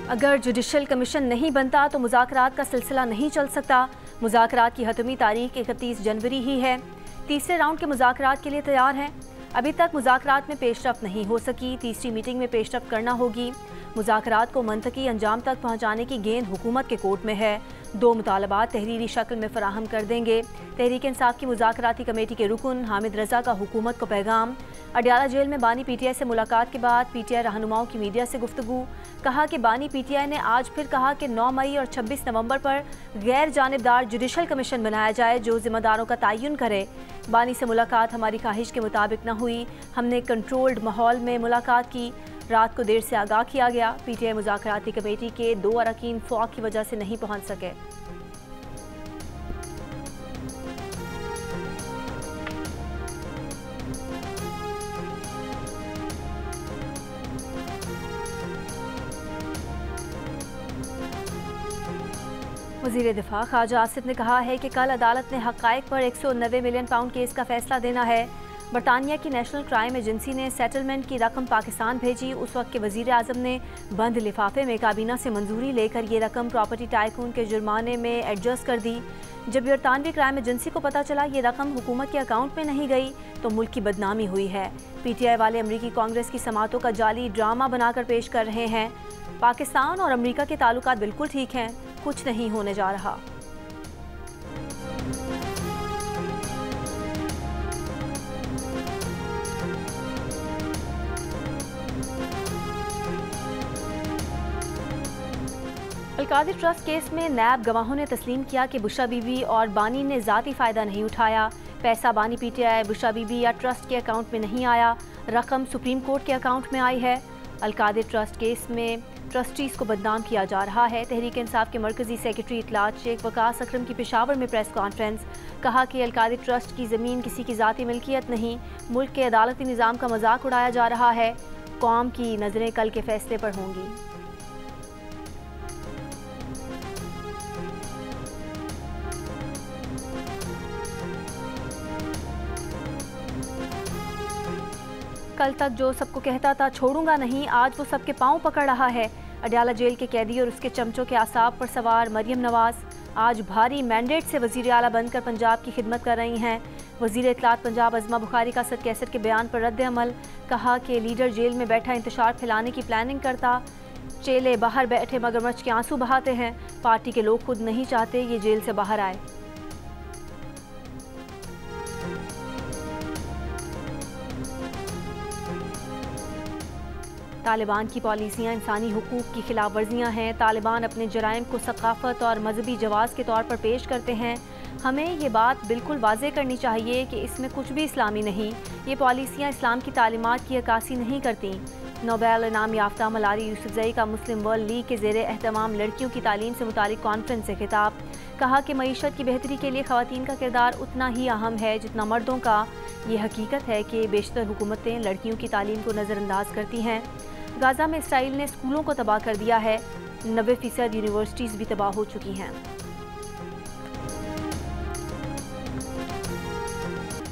अगर judicial commission नहीं बनता तो मुज़ाकरात का सिलसिला नहीं चल सकता। मुज़ाकरात की हतमी तारीख 31 जनवरी ही है। तीसरे राउंड के मुज़ाकरात के लिए तैयार हैं। अभी तक मुज़ाकरात में पेशरफ नहीं हो सकी, तीसरी मीटिंग में पेशरफ करना होगी। मुज़ाकरात को मंतकी अंजाम तक पहुँचाने की गेंद हुकूमत के कोर्ट में है। 2 मुतालबात तहरीरी शक्ल में फराहम कर देंगे। तहरीक इंसाफ की मुज़ाकराती कमेटी के रुकन हामिद रज़ा का हुकूमत को पैगाम। अडयाला जेल में बानी पीटीआई से मुलाकात के बाद पीटीआई रहनुमाओं की मीडिया से गुफ्तगू। कहा कि बानी पीटीआई ने आज फिर कहा कि 9 मई और 26 नवंबर पर गैर जानिबदार जुडिशल कमीशन बनाया जाए जो जिम्मेदारों का तयन करे। बानी से मुलाकात हमारी ख्वाहिश के मुताबिक न हुई, हमने कंट्रोल्ड माहौल में मुलाकात की। रात को देर से आगाह किया गया। पीटीआई मुज़ाकराती कमेटी के 2 अरकान फॉग की वजह से नहीं पहुंच सके। वज़ीर दिफा ख्वाजा आसिफ ने कहा है कि कल अदालत ने हक़ाइक़ पर 190 मिलियन पाउंड केस का फैसला देना है। बरतानिया की नेशनल क्राइम एजेंसी ने सेटलमेंट की रकम पाकिस्तान भेजी। उस वक्त के वज़ीर आज़म ने बंद लिफाफे में काबीना से मंजूरी लेकर ये रकम प्रॉपर्टी टाइकून के जुर्माने में एडजस्ट कर दी। जब बरतानवी क्राइम एजेंसी को पता चला ये रकम हुकूमत के अकाउंट में नहीं गई तो मुल्क की बदनामी हुई है। पीटीआई वाले अमरीकी कांग्रेस की समातों का जाली ड्रामा बनाकर पेश कर रहे हैं। पाकिस्तान और अमरीका के ताल्लुकात बिल्कुल ठीक हैं, कुछ नहीं होने जा रहा। अलकादिर ट्रस्ट केस में नैब गवाहों ने तस्लीम किया कि बुशरा बीबी और बानी ने ज़ाती फ़ायदा नहीं उठाया। पैसा बानी पीटीआई, बुशरा बीबी या ट्रस्ट के अकाउंट में नहीं आया, रकम सुप्रीम कोर्ट के अकाउंट में आई है। अलकादिर ट्रस्ट केस में ट्रस्टीज़ को बदनाम किया जा रहा है। तहरीक इंसाफ के मरकज़ी सेक्रेटरी इतलात शेख वकास अकरम की पेशावर में प्रेस कॉन्फ्रेंस। कहा कि अलकादिर ट्रस्ट की ज़मीन किसी की ज़ाती मिल्कियत नहीं, मुल्क के अदालती निज़ाम का मजाक उड़ाया जा रहा है। कौम की नज़रें कल के फैसले पर होंगी। कल तक जो सबको कहता था छोड़ूंगा नहीं, आज वो सबके पांव पकड़ रहा है। अडयाला जेल के कैदी और उसके चमचों के आसाब पर सवार मरियम नवाज आज भारी मैंडेट से वज़ीर आला बनकर पंजाब की खिदमत कर रही हैं। वज़ीर इत्तलात पंजाब अज़मा बुखारी का सद कैसर के बयान पर रद्द अमल। कहा कि लीडर जेल में बैठा इंतशार फैलाने की प्लानिंग करता, चेले बाहर बैठे मगरमच्छ के आंसू बहाते हैं। पार्टी के लोग खुद नहीं चाहते ये जेल से बाहर आए। तालिबान की पॉलिसियाँ इंसानी हुकूक की खिलाफ वर्जियाँ हैं। तालिबान अपने जराइम को सकाफत और मजहबी जवाज़ के तौर पर पेश करते हैं। हमें ये बात बिल्कुल वाज़ेह करनी चाहिए कि इसमें कुछ भी इस्लामी नहीं। ये पॉलिसियाँ इस्लाम की तालीमात की अक्कासी नहीं करती। नोबेल इनाम याफ्ता मलारी यूसुफजई का मुस्लिम वर्ल्ड लीग के ज़ेरे एहतमाम लड़कियों की तालीम से मुतालिक कॉन्फ्रेंस से खिताब। कहा कि मईशत की बेहतरी के लिए ख़वातीन का किरदार उतना ही अहम है जितना मर्दों का। ये हकीकत है कि बेशतर हुकूमतें लड़कियों की तालीम को नज़रअंदाज करती हैं। गाज़ा में इसराइल ने स्कूलों को तबाह कर दिया है। 90% यूनिवर्सिटीज़ भी तबाह हो चुकी हैं।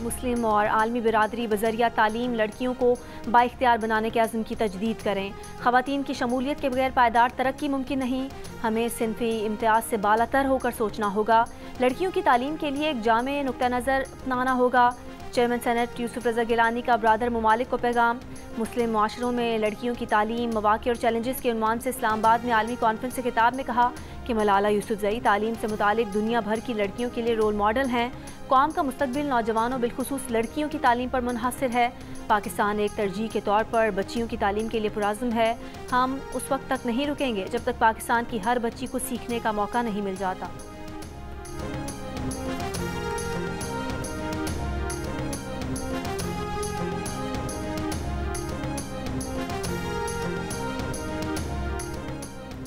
मुस्लिम और आलमी बिरादरी बज़रिया तालीम लड़कियों को बाइख्तियार बनाने के अज़्म की तजदीद करें। ख़वातीन की शमूलियत के बगैर पायदार तरक्की मुमकिन नहीं। हमें सिनफ़ी इम्तियाज़ से बालातर होकर सोचना होगा। लड़कियों की तालीम के लिए एक जामे नुक्ता नज़र अपनाना होगा। चेयरमैन सेनेट यूसुफ रज़ा गिलानी का ब्रादर ममालिक को पैगाम। मुस्लिम माशरों में लड़कियों की तालीम, मौक़े और चैलेंजेस के उन्वान से इस्लामाबाद में आलमी कॉन्फ्रेंस से खिताब में कहा कि मलाला यूसुफजई तालीम से मुतालिक दुनिया भर की लड़कियों के लिए रोल मॉडल हैं। कौम का मुस्तकबिल नौजवानों बिलखुसूस लड़कियों की तालीम पर मुनहसर है। पाकिस्तान एक तरजीह के तौर पर बच्चियों की तालीम के लिए पुराज़्म है। हम उस वक्त तक नहीं रुकेंगे जब तक पाकिस्तान की हर बच्ची को सीखने का मौका नहीं मिल जाता।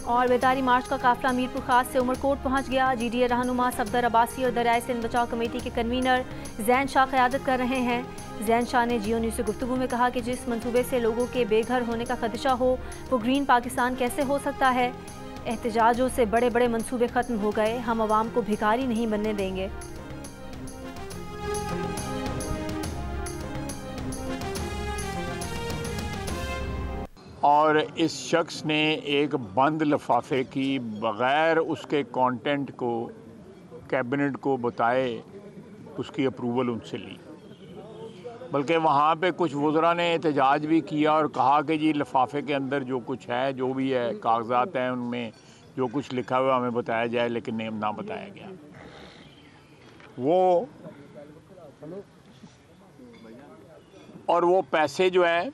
और बेदारी मार्च का काफिला मीरपुर खास से उमरकोट पहुंच गया। GDA रहनुमा सफदर अब्बासी और दरियाए सिंध बचाव कमेटी के कन्वीनर जैन शाह क़यादत कर रहे हैं। जैन शाह ने जियो न्यूज़ से गुफ्तगू में कहा कि जिस मंसूबे से लोगों के बेघर होने का खदशा हो वो ग्रीन पाकिस्तान कैसे हो सकता है। एहतजाजों से बड़े बड़े मंसूबे ख़त्म हो गए, हम आवाम को भिखारी नहीं बनने देंगे। और इस शख्स ने एक बंद लिफाफे की बग़ैर उसके कंटेंट को कैबिनेट को बताए उसकी अप्रूवल उनसे ली। बल्कि वहाँ पे कुछ वज़रा ने एहतजाज भी किया और कहा कि जी लिफाफे के अंदर जो कुछ है, जो भी है, कागजात हैं, उनमें जो कुछ लिखा हुआ हमें बताया जाए, लेकिन नेम ना बताया गया। वो पैसे जो है,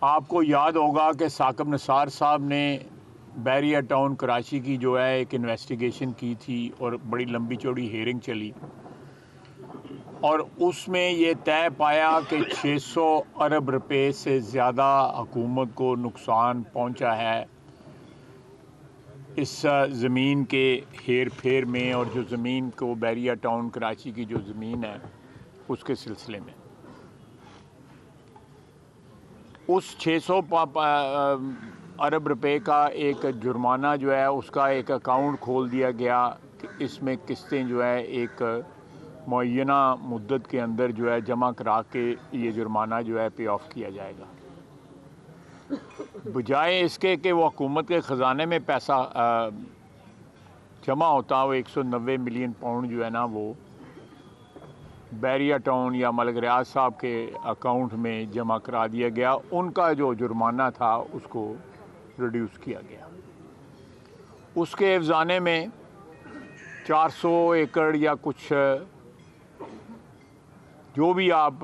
आपको याद होगा कि साकिब निसार साहब ने बैरिया टाउन कराची की जो है एक इन्वेस्टिगेशन की थी और बड़ी लंबी चौड़ी हेयरिंग चली और उसमें ये तय पाया कि 600 अरब रुपए से ज़्यादा हुकूमत को नुकसान पहुंचा है इस ज़मीन के हेर फेर में, और जो ज़मीन को बैरिया टाउन कराची की जो ज़मीन है उसके सिलसिले में उस 600 अरब रुपए का एक जुर्माना जो है उसका एक अकाउंट खोल दिया गया कि इसमें किस्तें जो है एक मुअय्यना मुद्दत के अंदर जो है जमा करा के ये जुर्माना जो है पे ऑफ किया जाएगा, बजाय इसके कि वो हुकूमत के ख़जाने में पैसा जमा होता। वो 190 मिलियन पाउंड जो है ना वो बैरिया टाउन या मलिक रियाज साहब के अकाउंट में जमा करा दिया गया। उनका जो जुर्माना था उसको रिड्यूस किया गया। उसके एवज़ाने में 400 एकड़ या कुछ जो भी आप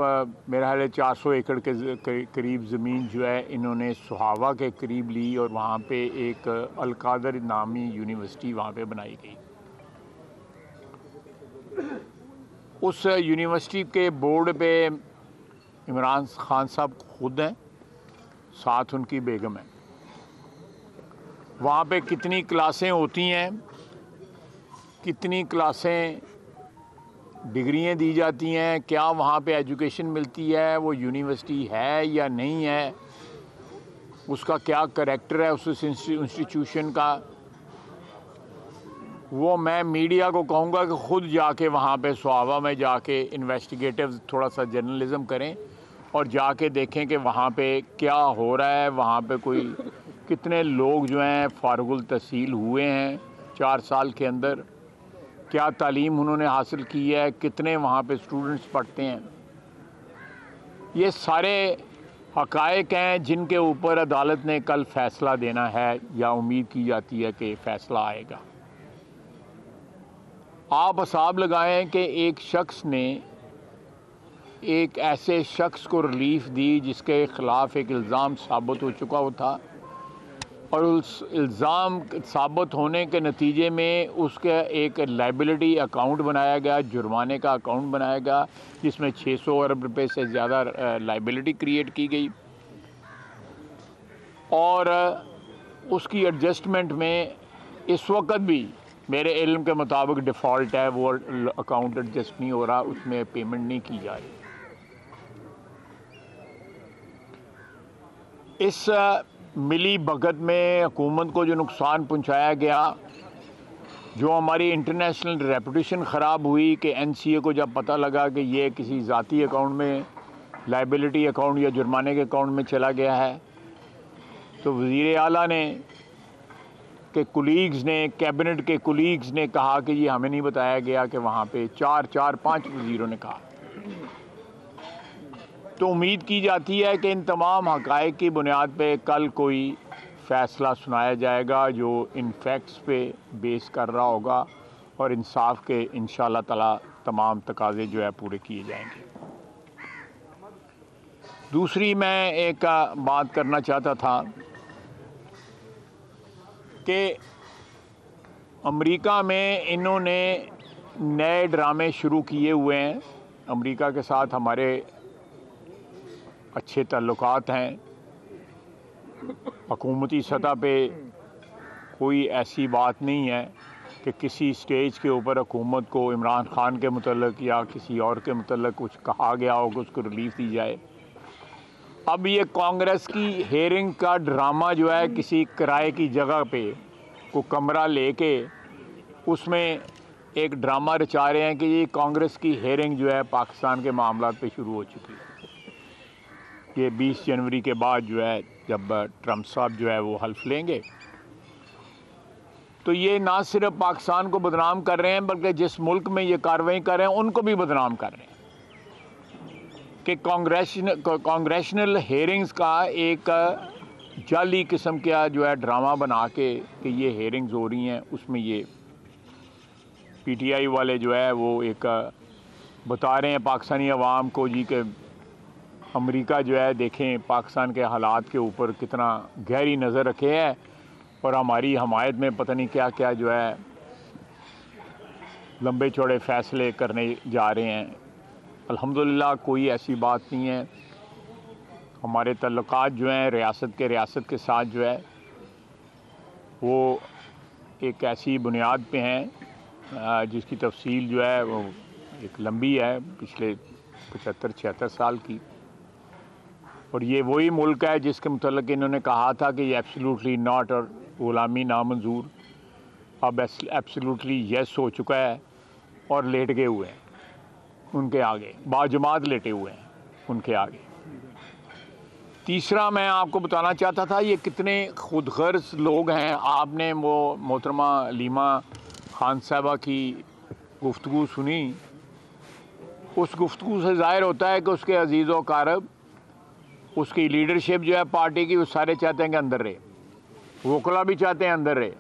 मेरा ख्याल है 400 एकड़ के करीब ज़मीन जो है इन्होंने सुहावा के करीब ली और वहाँ पे एक अल-कादर नामी यूनिवर्सिटी वहाँ पे बनाई गई। उस यूनिवर्सिटी के बोर्ड पे इमरान खान साहब खुद हैं, साथ उनकी बेगम है। वहाँ पे कितनी क्लासें होती हैं, कितनी क्लासें डिग्रियाँ दी जाती हैं, क्या वहाँ पे एजुकेशन मिलती है, वो यूनिवर्सिटी है या नहीं है, उसका क्या करैक्टर है उस इंस्टीट्यूशन का, वो मैं मीडिया को कहूँगा कि ख़ुद जाके वहाँ पे सुहावा में जाके इन्वेस्टिगेटिव थोड़ा सा जर्नलिज़म करें और जाके देखें कि वहाँ पे क्या हो रहा है, वहाँ पे कोई कितने लोग जो हैं फारुगुल तहसील हुए हैं 4 साल के अंदर, क्या तालीम उन्होंने हासिल की है, कितने वहाँ पे स्टूडेंट्स पढ़ते हैं। ये सारे हक़ाइक़ हैं जिनके ऊपर अदालत ने कल फ़ैसला देना है या उम्मीद की जाती है कि फ़ैसला आएगा। आप हिसाब लगाएं कि एक शख्स ने एक ऐसे शख्स को रिलीफ़ दी जिसके ख़िलाफ़ एक इल्ज़ाम साबित हो चुका हो था और उस इल्ज़ाम साबित होने के नतीजे में उसके एक लाइबिलिटी अकाउंट बनाया गया, जुर्माने का अकाउंट बनाया गया जिसमें 600 अरब रुपए से ज़्यादा लाइबिलिटी क्रिएट की गई और उसकी एडजस्टमेंट में इस वक्त भी मेरे इल्म के मुताबिक डिफ़ॉल्ट है, वो अकाउंट एडजस्ट नहीं हो रहा, उसमें पेमेंट नहीं की जा रही। इस मिली भगत में हुकूमत को जो नुकसान पहुंचाया गया, जो हमारी इंटरनेशनल रेपुटेशन ख़राब हुई कि NCA को जब पता लगा कि ये किसी ज़ाती अकाउंट में लाइबिलिटी अकाउंट या जुर्माने के अकाउंट में चला गया है, तो वज़ीर आला ने के कुलीग्स ने, कैबिनेट के कुलीग्स ने कहा कि ये हमें नहीं बताया गया कि वहाँ पे 5 वज़ीरों ने कहा। तो उम्मीद की जाती है कि इन तमाम हक़ाइक़ की बुनियाद पे कल कोई फ़ैसला सुनाया जाएगा जो इन फैक्ट्स पे बेस कर रहा होगा और इंसाफ के इंशाअल्लाह ताला तमाम तकाज़े जो है पूरे किए जाएंगे। दूसरी मैं एक बात करना चाहता था कि अमेरिका में इन्होंने नए ड्रामे शुरू किए हुए हैं। अमेरिका के साथ हमारे अच्छे ताल्लुकात हैं, हुकूमती सतह पे कोई ऐसी बात नहीं है कि किसी स्टेज के ऊपर हुकूमत को इमरान खान के मुतल्लिक़ या किसी और के मुतल्लिक़ कुछ कहा गया हो कि उसको रिलीफ़ दी जाए। अब ये कांग्रेस की हेयरिंग का ड्रामा जो है, किसी किराए की जगह पे को कमरा लेके उसमें एक ड्रामा रचा रहे हैं कि ये कांग्रेस की हेयरिंग जो है पाकिस्तान के मामलात पे शुरू हो चुकी है। ये 20 जनवरी के बाद जो है जब ट्रंप साहब जो है वो हल्फ लेंगे, तो ये ना सिर्फ पाकिस्तान को बदनाम कर रहे हैं बल्कि जिस मुल्क में ये कार्रवाई कर रहे हैं उनको भी बदनाम कर रहे हैं कि कांग्रेशनल हेयरिंग्स का एक जाली किस्म का जो है ड्रामा बना के कि ये हेयरिंग्स हो रही हैं, उसमें ये पीटीआई वाले जो है वो एक बता रहे हैं पाकिस्तानी अवाम को जी कि अमेरिका जो है देखें पाकिस्तान के हालात के ऊपर कितना गहरी नज़र रखे है और हमारी हमायत में पता नहीं क्या क्या जो है लंबे चौड़े फ़ैसले करने जा रहे हैं। अल्हम्दुलिल्लाह कोई ऐसी बात नहीं है। हमारे तल्लुकात जो हैं रियासत के साथ जो है वो एक ऐसी बुनियाद पे हैं जिसकी तफसील जो है वो एक लंबी है, पिछले 75-76 साल की। और ये वही मुल्क है जिसके मुतल्लिक़ इन्होंने कहा था कि ये एब्सोल्युटली नॉट और ग़ुलामी नामंजूर, अब एब्सोल्युटली यस हो चुका है और लेट गए हुए हैं उनके आगे, बाजमात लेटे हुए हैं उनके आगे। तीसरा मैं आपको बताना चाहता था ये कितने खुदगर्ज लोग हैं। आपने वो मोहतरमा लीमा खान साहबा की गुफ्तगू सुनी, उस गुफ्तगू से ज़ाहिर होता है कि उसके अजीज़ व कारब, उसकी लीडरशिप जो है पार्टी की, वो सारे चाहते हैं कि अंदर रहे, वकला भी चाहते हैं अंदर रहे।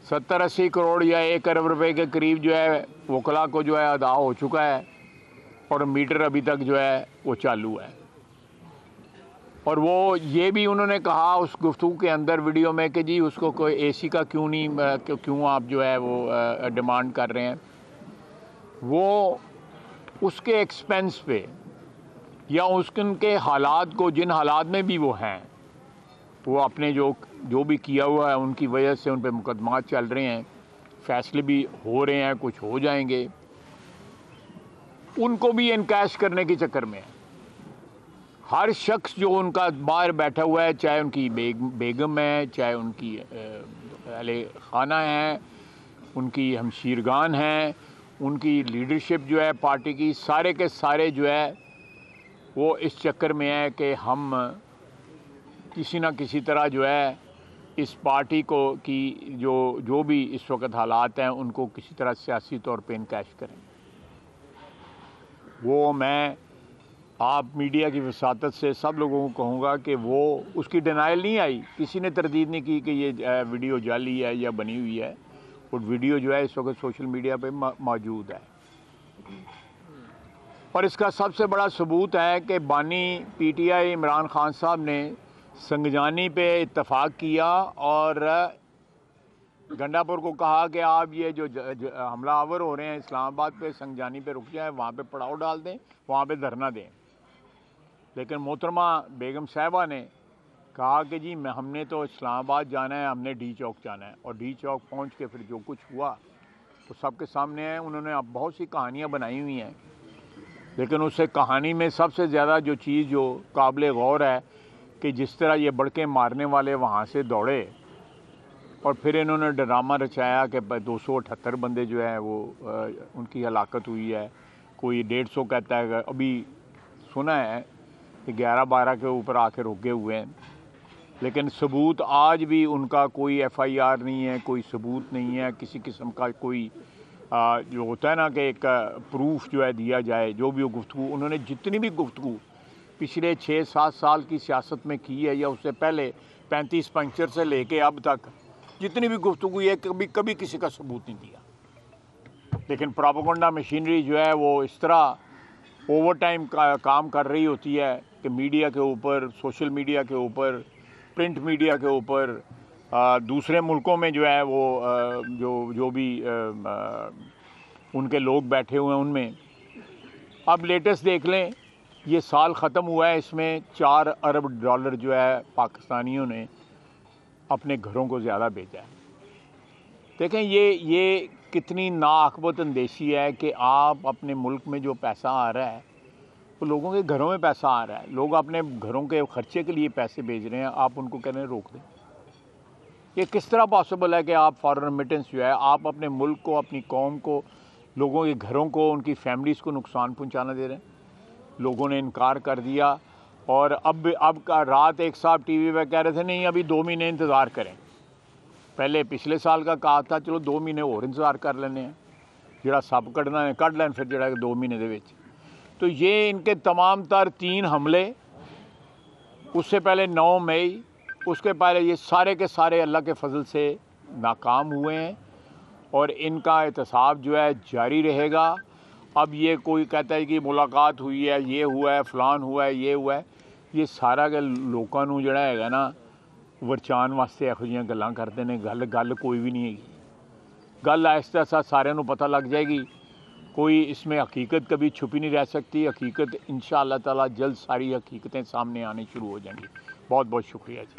70-80 करोड़ या 1 अरब रुपए के करीब जो है वकला को जो है अदा हो चुका है और मीटर अभी तक जो है वो चालू है। और वो ये भी उन्होंने कहा उस गुफ्तगू के अंदर वीडियो में कि जी उसको कोई एसी का क्यों आप जो है वो डिमांड कर रहे हैं। वो उसके एक्सपेंस पे या उनके हालात को, जिन हालात में भी वो हैं, वो अपने जो भी किया हुआ है उनकी वजह से उन पे मुकदमात चल रहे हैं, फ़ैसले भी हो रहे हैं, कुछ हो जाएंगे, उनको भी इनकैश करने के चक्कर में है। हर शख्स जो उनका बाहर बैठा हुआ है, चाहे उनकी बेगम है, चाहे उनकी अहले खाना है, उनकी हमशीरगान हैं, उनकी लीडरशिप जो है पार्टी की, सारे के सारे जो है वो इस चक्कर में है कि हम किसी ना किसी तरह जो है इस पार्टी को की जो भी इस वक्त हालात हैं उनको किसी तरह सियासी तौर पे इनकैश करें। वो मैं आप मीडिया की वसातत से सब लोगों को कहूँगा कि वो उसकी डिनाइल नहीं आई, किसी ने तरदीद नहीं की कि ये वीडियो जाली है या बनी हुई है। वो वीडियो जो है इस वक्त सोशल मीडिया पे मौजूद है और इसका सबसे बड़ा सबूत है कि बानी पीटीआई इमरान खान साहब ने संगजानी पे इत्तफाक किया और गंडापुर को कहा कि आप ये जो हमलावर हो रहे हैं इस्लामाबाद पे, संगजानी पे रुक जाए, वहाँ पे पड़ाव डाल दें, वहाँ पे धरना दें। लेकिन मोहतरमा बेगम साहिबा ने कहा कि जी हमने तो इस्लामाबाद जाना है, हमने डी चौक जाना है। और डी चौक पहुँच के फिर जो कुछ हुआ तो सबके सामने है। उन्होंने अब बहुत सी कहानियाँ बनाई हुई हैं, लेकिन उससे कहानी में सबसे ज़्यादा जो चीज़ जो काबिल गौर है कि जिस तरह ये बड़के मारने वाले वहाँ से दौड़े और फिर इन्होंने ड्रामा रचाया कि 278 बंदे जो है वो उनकी हलाकत हुई है। कोई 150 कहता है, अभी सुना है कि 11-12 के ऊपर आके रुके हुए हैं, लेकिन सबूत आज भी उनका कोई FIR नहीं है, कोई सबूत नहीं है किसी किस्म का। कोई जो होता है ना कि एक प्रूफ जो है दिया जाए, जो भी वो गुफ्तगू, उन्होंने जितनी भी गुफ्तगू पिछले 6-7 साल की सियासत में की है या उससे पहले 35 पंचर से लेके अब तक जितनी भी गुफ्तगू है, कभी किसी का सबूत नहीं दिया। लेकिन प्रोपेगेंडा मशीनरी जो है वो इस तरह ओवर टाइम का काम कर रही होती है कि मीडिया के ऊपर, सोशल मीडिया के ऊपर, प्रिंट मीडिया के ऊपर, दूसरे मुल्कों में जो है वो जो भी उनके लोग बैठे हुए हैं उनमें। अब लेटेस्ट देख लें, ये साल ख़त्म हुआ है, इसमें $4 अरब जो है पाकिस्तानियों ने अपने घरों को ज़्यादा भेजा है। देखें ये कितनी नाअक़बत अंदेशी है कि आप अपने मुल्क में जो पैसा आ रहा है वो लोगों के घरों में पैसा आ रहा है, लोग अपने घरों के ख़र्चे के लिए पैसे भेज रहे हैं, आप उनको कह रहे हैं रोक दें। ये किस तरह पॉसिबल है कि आप फॉरेन रेमिटेंस जो है आप अपने मुल्क को, अपनी कौम को, लोगों के घरों को, उनकी फैमिलीज़ को नुकसान पहुंचाना दे रहे हैं। लोगों ने इनकार कर दिया। और अब का रात एक साहब टीवी पे कह रहे थे नहीं अभी 2 महीने इंतज़ार करें। पहले पिछले साल का कहा था चलो 2 महीने और इंतज़ार कर लेने हैं, जरा सब कढ़ना है कढ़ लैन फिर जरा 2 महीने दे विच। तो ये इनके तमाम तर 3 हमले, उससे पहले 9 मई, उसके पहले ये सारे के सारे अल्लाह के फजल से नाकाम हुए हैं और इनका एहतसाब जो है जारी रहेगा। अब ये कोई कहता है कि मुलाकात हुई है, ये हुआ है, फलान हुआ है, ये हुआ है, ये सारा के लोगों को जड़ा है ना वरचान वास्ते इहो जिहियां गल्लां करते हैं। गल कोई भी नहीं है। गल आहिस्ता आहिस्ता सारिਆਂ ਨੂੰ पता लग जाएगी। कोई इसमें हकीकत कभी छुपी नहीं रह सकती। हकीकत इंशाअल्लाह ताला जल्द सारी हकीकतें सामने आनी शुरू हो जाएंगी। बहुत बहुत शुक्रिया जी।